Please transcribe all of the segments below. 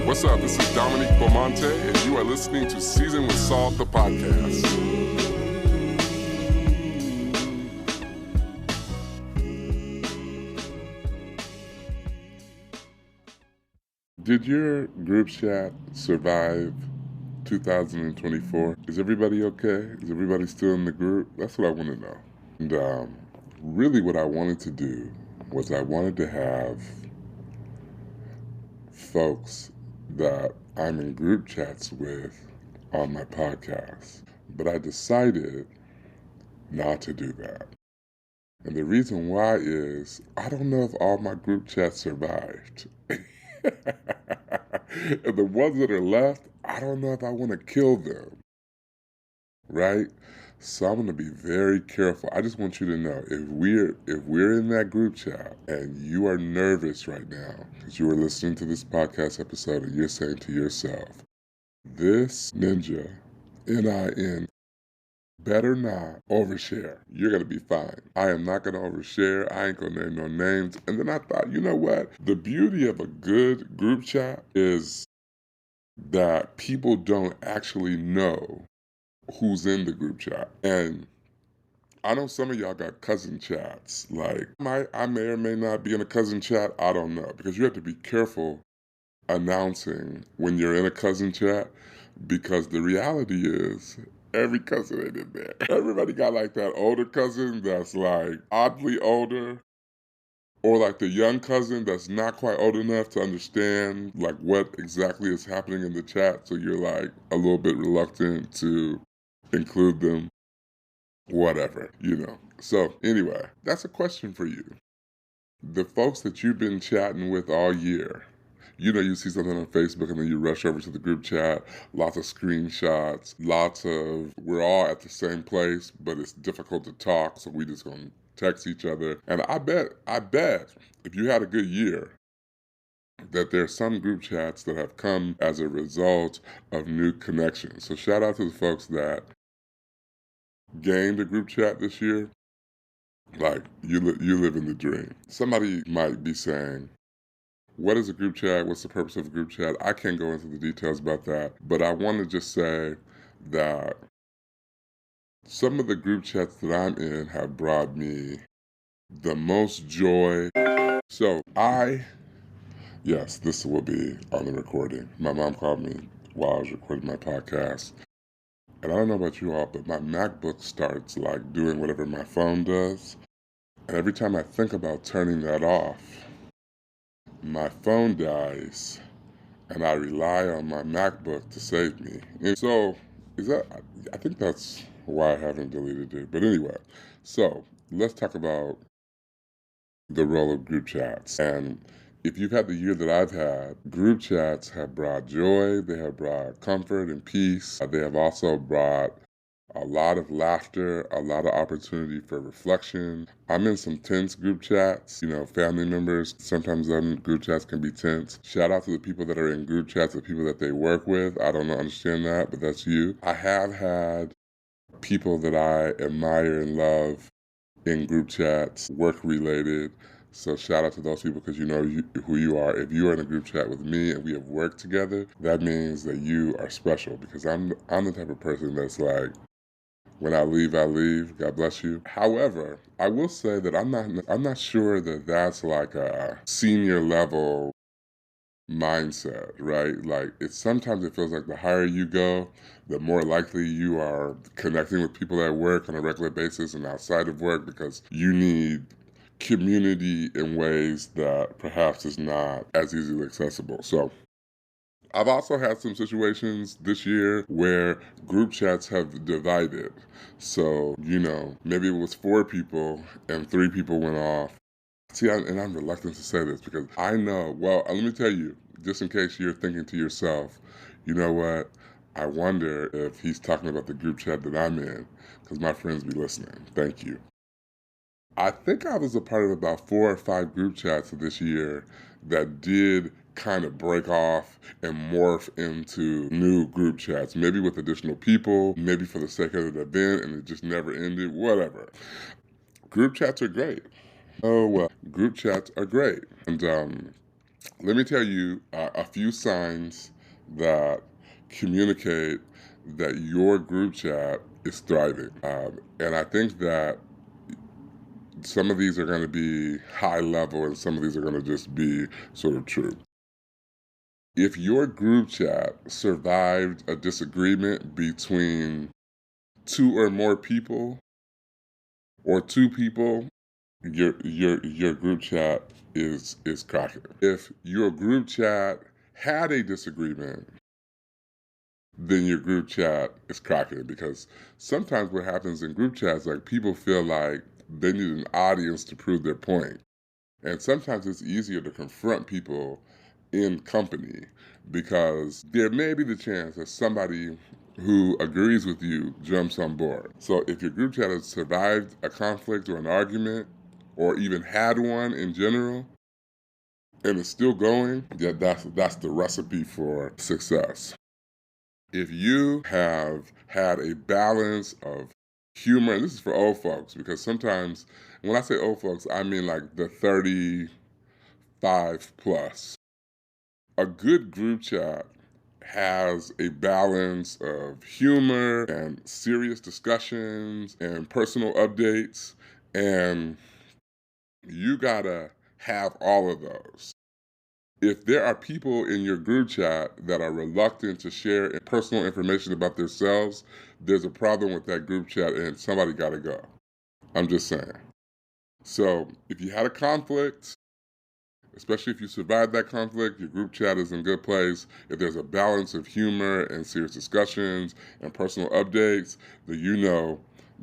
What's up? This is Dominique Beaumonte, and you are listening to Season with Salt, the podcast. Did your group chat survive 2024? Is everybody okay? Is everybody still in the group? That's what I want to know. And really what I wanted to do was I wanted to have folks that I'm in group chats with on my podcast. But I decided not to do that. And the reason why is I don't know if all my group chats survived. And the ones that are left, I don't know if I want to kill them. Right? So I'm going to be very careful. I just want you to know, if we're in that group chat and you are nervous right now because you are listening to this podcast episode and you're saying to yourself, this ninja, N-I-N, better not overshare. You're going to be fine. I am not going to overshare. I ain't going to name no names. And then I thought, you know what? The beauty of a good group chat is that people don't actually know who's in the group chat. And I know some of y'all got cousin chats. Like, I may or may not be in a cousin chat. I don't know. Because you have to be careful announcing when you're in a cousin chat, because the reality is every cousin ain't in there. Everybody got like that older cousin that's like oddly older, or like the young cousin that's not quite old enough to understand like what exactly is happening in the chat. So you're like a little bit reluctant to include them, whatever, you know. So anyway, that's a question for you. The folks that you've been chatting with all year, you know, you see something on Facebook and then you rush over to the group chat, lots of screenshots, we're all at the same place, but it's difficult to talk, so we just gonna text each other. And I bet, if you had a good year, that there are some group chats that have come as a result of new connections. So shout out to the folks that gained a group chat this year. Like, you live in the dream. Somebody might be saying, what is a group chat? What's the purpose of a group chat? I can't go into the details about that, but I want to just say that some of the group chats that I'm in have brought me the most joy. So yes, this will be on the recording. My mom called me while I was recording my podcast. And I don't know about you all, but my MacBook starts like doing whatever my phone does. And every time I think about turning that off, my phone dies and I rely on my MacBook to save me. And so I think that's why I haven't deleted it. But anyway, so let's talk about the role of group chats. And if you've had the year that I've had, group chats have brought joy, they have brought comfort and peace. They have also brought a lot of laughter, a lot of opportunity for reflection. I'm in some tense group chats, you know, family members. Sometimes them group chats can be tense. Shout out to the people that are in group chats, the people that they work with. I don't understand that, but that's you. I have had people that I admire and love in group chats, work-related. So shout out to those people, because you know who you are. If you are in a group chat with me and we have worked together, that means that you are special, because I'm the type of person that's like, when I leave, I leave. God bless you. However, I will say that I'm not sure that that's like a senior level mindset, right? Like, sometimes it feels like the higher you go, the more likely you are connecting with people at work on a regular basis and outside of work, because you need community in ways that perhaps is not as easily accessible. So I've also had some situations this year where group chats have divided. So, you know, maybe it was 4 people and 3 people went off. See, and I'm reluctant to say this because I know, well, let me tell you, just in case you're thinking to yourself, you know what, I wonder if he's talking about the group chat that I'm in, because my friends be listening. Thank you. I think I was a part of about 4 or 5 group chats this year that did kind of break off and morph into new group chats, maybe with additional people, maybe for the sake of the event, and it just never ended, whatever. Group chats are great. Group chats are great. And Let me tell you a few signs that communicate that your group chat is thriving. And I think that some of these are going to be high level and some of these are going to just be sort of true. If your group chat survived a disagreement between two or more people or two people, your group chat is cracking. If your group chat had a disagreement, then your group chat is cracking, because sometimes what happens in group chats, like, people feel like they need an audience to prove their point. And sometimes it's easier to confront people in company because there may be the chance that somebody who agrees with you jumps on board. So if your group chat has survived a conflict or an argument, or even had one in general, and it's still going, yeah, that's the recipe for success. If you have had a balance of humor, and this is for old folks, because sometimes when I say old folks, I mean like the 35 plus. A good group chat has a balance of humor and serious discussions and personal updates, and you gotta have all of those. If there are people in your group chat that are reluctant to share personal information about themselves, there's a problem with that group chat and somebody gotta go. I'm just saying. So if you had a conflict, especially if you survived that conflict, your group chat is in a good place. If there's a balance of humor and serious discussions and personal updates, then you know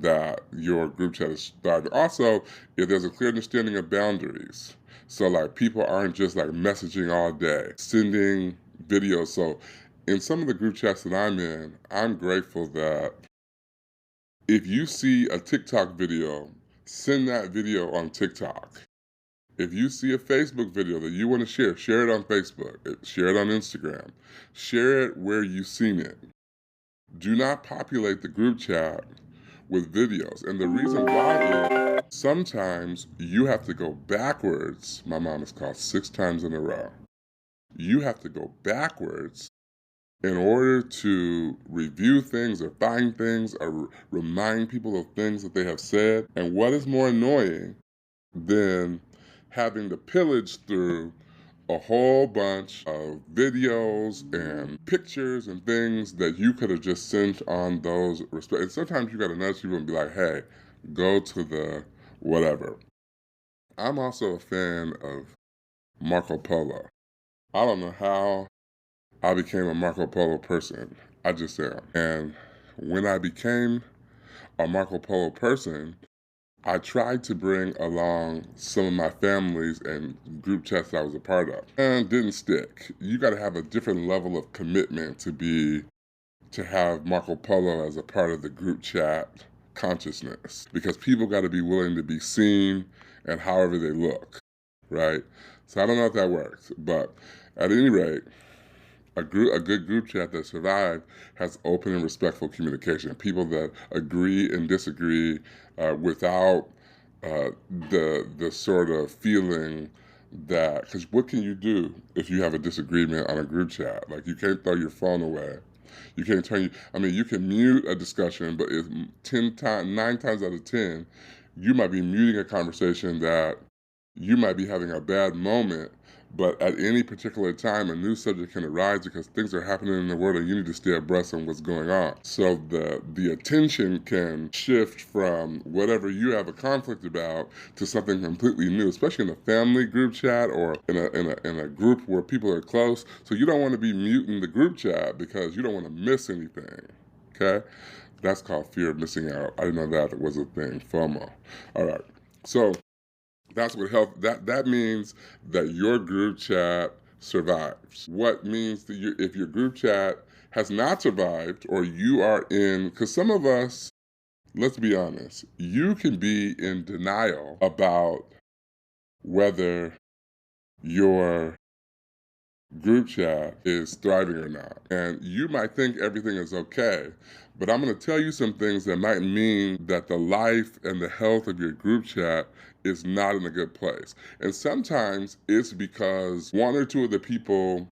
that your group chat is thriving. Also, if there's a clear understanding of boundaries. So like, people aren't just like messaging all day, sending videos. So in some of the group chats that I'm in, I'm grateful that if you see a TikTok video, send that video on TikTok. If you see a Facebook video that you want to share, share it on Facebook, share it on Instagram, share it where you've seen it. Do not populate the group chat with videos. And the reason why is sometimes you have to go backwards. My mom has called 6 times in a row. You have to go backwards in order to review things or find things or remind people of things that they have said. And what is more annoying than having to pillage through a whole bunch of videos and pictures and things that you could have just sent on those respect. And sometimes you got to nudge people and be like, hey, go to the whatever. I'm also a fan of Marco Polo. I don't know how I became a Marco Polo person. I just am. And when I became a Marco Polo person, I tried to bring along some of my families and group chats that I was a part of, and didn't stick. You got to have a different level of commitment to have Marco Polo as a part of the group chat consciousness, because people got to be willing to be seen and however they look, right? So I don't know if that works, but at any rate, a good group chat that survived has open and respectful communication. People that agree and disagree without the sort of feeling that, because what can you do if you have a disagreement on a group chat? Like, you can't throw your phone away. You can't you can mute a discussion, but if 9 times out of 10, you might be muting a conversation that you might be having a bad moment, but at any particular time, a new subject can arise because things are happening in the world and you need to stay abreast on what's going on. So the attention can shift from whatever you have a conflict about to something completely new, especially in a family group chat or in a group where people are close. So you don't want to be muting the group chat because you don't want to miss anything. Okay? That's called fear of missing out. I didn't know that was a thing, FOMO. All right. So that's what help. That means that your group chat survives. What means that if your group chat has not survived, or you are in, because some of us, let's be honest, you can be in denial about whether your group chat is thriving or not. And you might think everything is okay, but I'm going to tell you some things that might mean that the life and the health of your group chat is not in a good place. And sometimes it's because one or two of the people,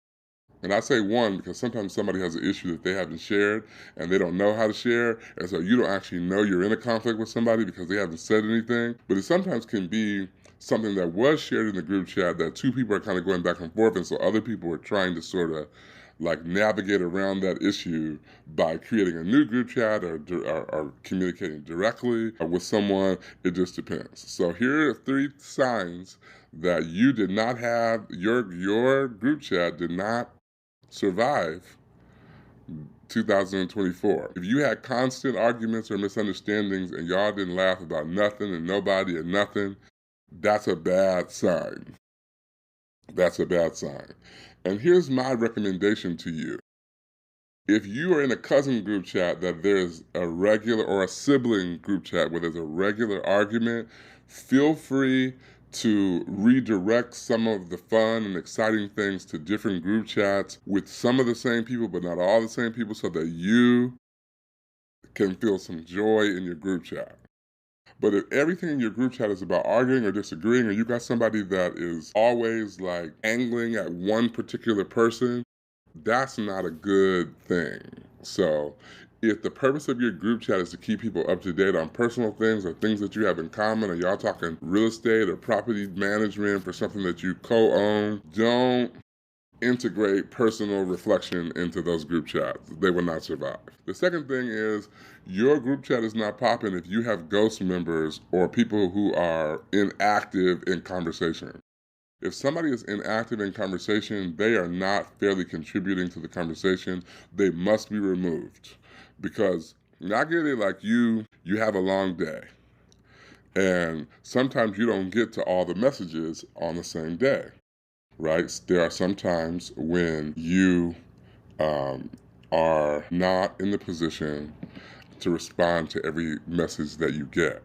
and I say one because sometimes somebody has an issue that they haven't shared and they don't know how to share. And so you don't actually know you're in a conflict with somebody because they haven't said anything. But it sometimes can be something that was shared in the group chat that two people are kind of going back and forth. And so other people are trying to sort of like navigate around that issue by creating a new group chat or communicating directly with someone. It just depends. So here are 3 signs that you did not have, your group chat did not survive 2024. If you had constant arguments or misunderstandings and y'all didn't laugh about nothing and nobody and nothing, that's a bad sign. That's a bad sign. And here's my recommendation to you. If you are in a cousin group chat that there's a regular, or a sibling group chat where there's a regular argument, feel free to redirect some of the fun and exciting things to different group chats with some of the same people, but not all the same people, so that you can feel some joy in your group chat. But if everything in your group chat is about arguing or disagreeing, or you got somebody that is always like angling at one particular person, that's not a good thing. So if the purpose of your group chat is to keep people up to date on personal things or things that you have in common, or y'all talking real estate or property management for something that you co-own, don't integrate personal reflection into those group chats. They will not survive. The second thing is your group chat is not popping if you have ghost members or people who are inactive in conversation. If somebody is inactive in conversation, they are not fairly contributing to the conversation. They must be removed. Because I get it, like you have a long day. And sometimes you don't get to all the messages on the same day, right? There are some times when you are not in the position to respond to every message that you get.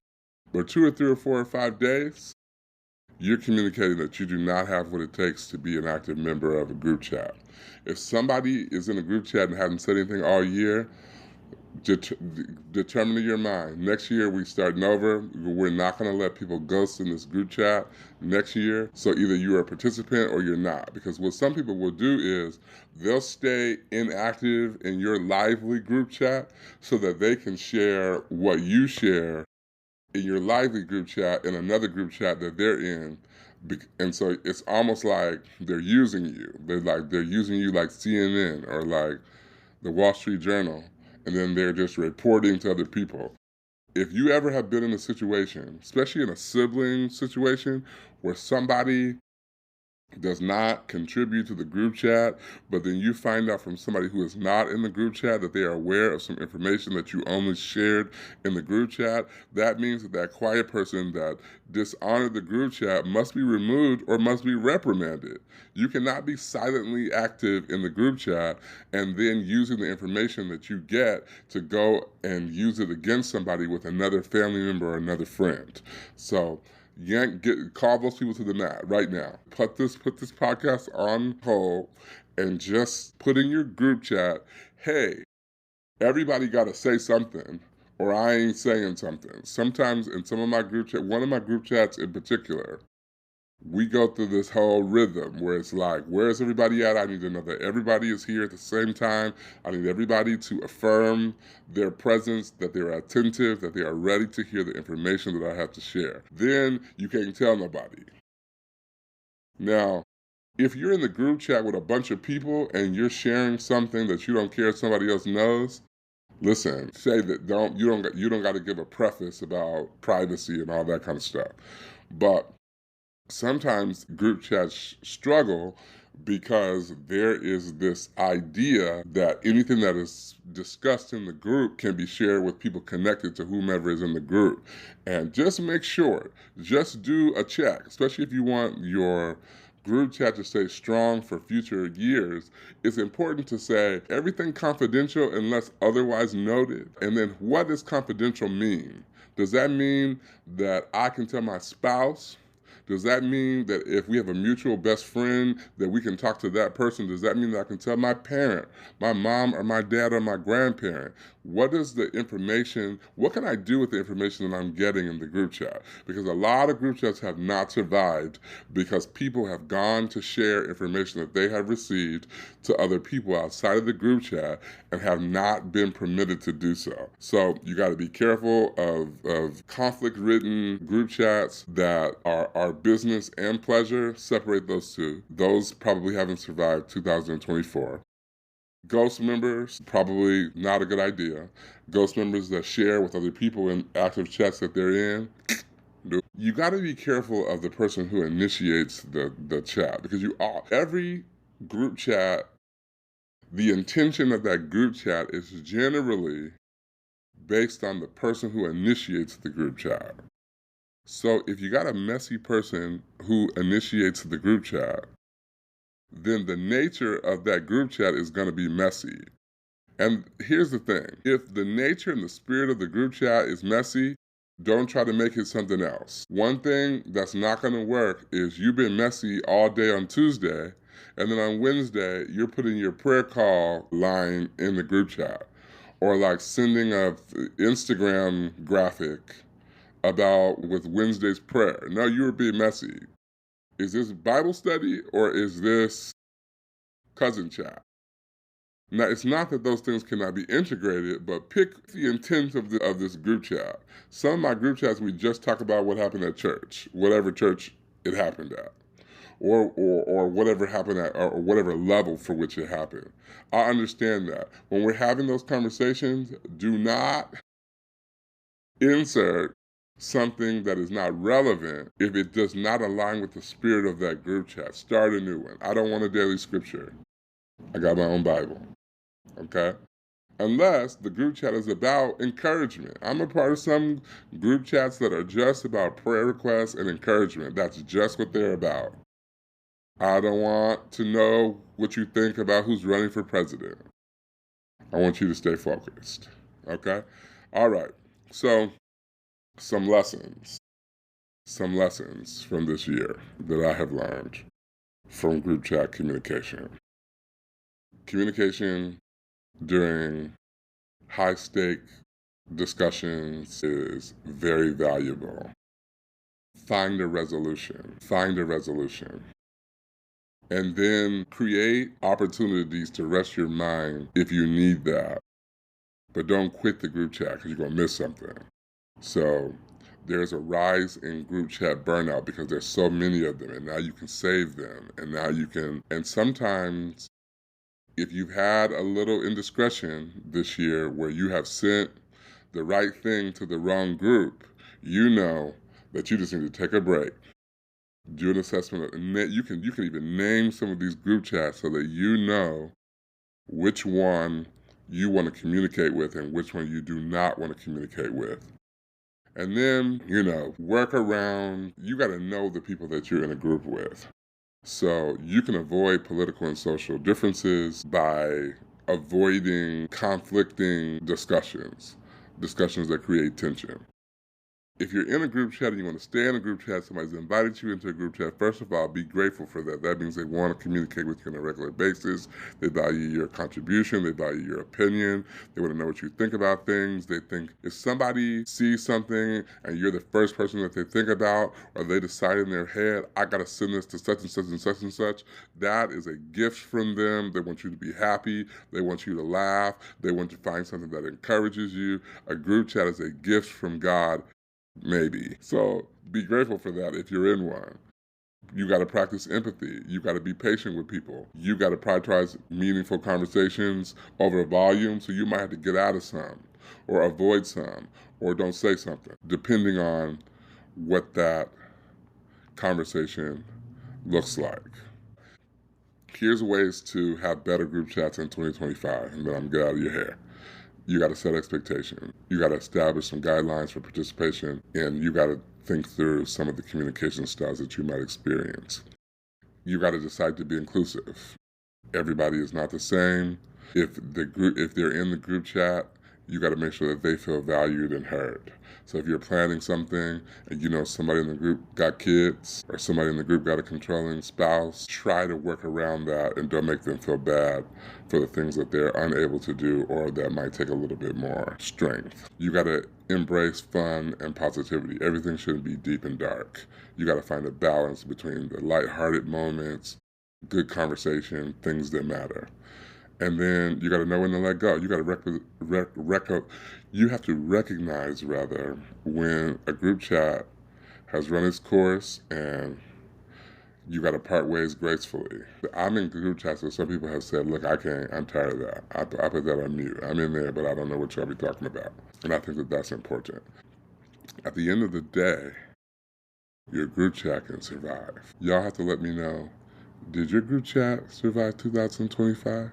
But 2 or 3 or 4 or 5 days, you're communicating that you do not have what it takes to be an active member of a group chat. If somebody is in a group chat and hasn't said anything all year, determine in your mind, next year we starting over. We're not going to let people ghost in this group chat next year. So either you're a participant or you're not. Because what some people will do is they'll stay inactive in your lively group chat so that they can share what you share in your lively group chat in another group chat that they're in. And so it's almost like they're using you. They're using you like CNN or like the Wall Street Journal, and then they're just reporting to other people. If you ever have been in a situation, especially in a sibling situation, where somebody does not contribute to the group chat, but then you find out from somebody who is not in the group chat that they are aware of some information that you only shared in the group chat, that means that that quiet person that dishonored the group chat must be removed or must be reprimanded. You cannot be silently active in the group chat and then using the information that you get to go and use it against somebody with another family member or another friend. So call those people to the mat right now. Put this podcast on hold and just put in your group chat, hey, everybody got to say something or I ain't saying something. Sometimes in some of my group chat, one of my group chats in particular, we go through this whole rhythm where it's like, where's everybody at? I need to know that everybody is here at the same time. I need everybody to affirm their presence, that they're attentive, that they are ready to hear the information that I have to share. Then you can't tell nobody. Now, if you're in the group chat with a bunch of people and you're sharing something that you don't care if somebody else knows, listen, say that you don't got to give a preface about privacy and all that kind of stuff. But sometimes group chats struggle because there is this idea that anything that is discussed in the group can be shared with people connected to whomever is in the group. And just make sure, just do a check, especially if you want your group chat to stay strong for future years. It's important to say everything confidential unless otherwise noted. And then what does confidential mean? Does that mean that I can tell my spouse Does that mean that if we have a mutual best friend that we can talk to that person? Does that mean that I can tell my parent, my mom or my dad or my grandparent? What is the information? What can I do with the information that I'm getting in the group chat? Because a lot of group chats have not survived because people have gone to share information that they have received to other people outside of the group chat and have not been permitted to do so. So you got to be careful of conflict-ridden group chats that are business and pleasure. Separate those two. Those probably haven't survived 2024. Ghost members, probably not a good idea. Ghost members that share with other people in active chats that they're in, you got to be careful of the person who initiates the chat because every group chat, the intention of that group chat is generally based on the person who initiates the group chat. So if you got a messy person who initiates the group chat, then the nature of that group chat is going to be messy. And here's the thing. If the nature and the spirit of the group chat is messy, don't try to make it something else. One thing that's not going to work is you've been messy all day on Tuesday, and then on Wednesday, you're putting your prayer call line in the group chat. Or like sending a Instagram graphic with Wednesday's prayer. No, you were being messy. Is this Bible study or is this cousin chat? Now, it's not that those things cannot be integrated, but pick the intent of this group chat. Some of my group chats, we just talk about what happened at church, whatever church it happened at, or whatever happened at, or whatever level for which it happened. I understand that. When we're having those conversations, do not insert something that is not relevant if it does not align with the spirit of that group chat. Start a new one. I don't want a daily scripture. I got my own Bible. Okay? Unless the group chat is about encouragement. I'm a part of some group chats that are just about prayer requests and encouragement. That's just what they're about. I don't want to know what you think about who's running for president. I want you to stay focused. Okay? All right. So, some lessons from this year that I have learned from group chat communication. Communication during high-stake discussions is very valuable. Find a resolution. And then create opportunities to rest your mind if you need that. But don't quit the group chat because you're going to miss something. So there's a rise in group chat burnout because there's so many of them, and now you can save them, and sometimes if you've had a little indiscretion this year where you have sent the right thing to the wrong group, you know that you just need to take a break. Do an assessment. You can even name some of these group chats so that you know which one you want to communicate with and which one you do not want to communicate with. And then, work around, you got to know the people that you're in a group with. So you can avoid political and social differences by avoiding conflicting discussions that create tension. If you're in a group chat and you want to stay in a group chat, somebody's invited you into a group chat, first of all, be grateful for that. That means they want to communicate with you on a regular basis. They value your contribution. They value your opinion. They want to know what you think about things. They think if somebody sees something and you're the first person that they think about, or they decide in their head, I got to send this to such and such and such and such, that is a gift from them. They want you to be happy. They want you to laugh. They want to find something that encourages you. A group chat is a gift from God. Maybe. So be grateful for that if you're in one. You got to practice empathy. You got to be patient with people. You got to prioritize meaningful conversations over volume, so you might have to get out of some or avoid some or don't say something, depending on what that conversation looks like. Here's ways to have better group chats in 2025, and then I'm get out of your hair. You got to set expectations. You got to establish some guidelines for participation, and you got to think through some of the communication styles that you might experience. You got to decide to be inclusive. Everybody is not the same. If they're in the group chat you got to make sure that they feel valued and heard. So if you're planning something and you know somebody in the group got kids or somebody in the group got a controlling spouse, try to work around that and don't make them feel bad for the things that they're unable to do or that might take a little bit more strength. You got to embrace fun and positivity. Everything shouldn't be deep and dark. You got to find a balance between the lighthearted moments, good conversation, things that matter. And then you got to know when to let go. You got to you have to recognize rather when a group chat has run its course and you got to part ways gracefully. I'm in group chats where some people have said, "Look, I can't. I'm tired of that. I put that on mute. I'm in there, but I don't know what y'all be talking about." And I think that that's important. At the end of the day, your group chat can survive. Y'all have to let me know. Did your group chat survive 2025?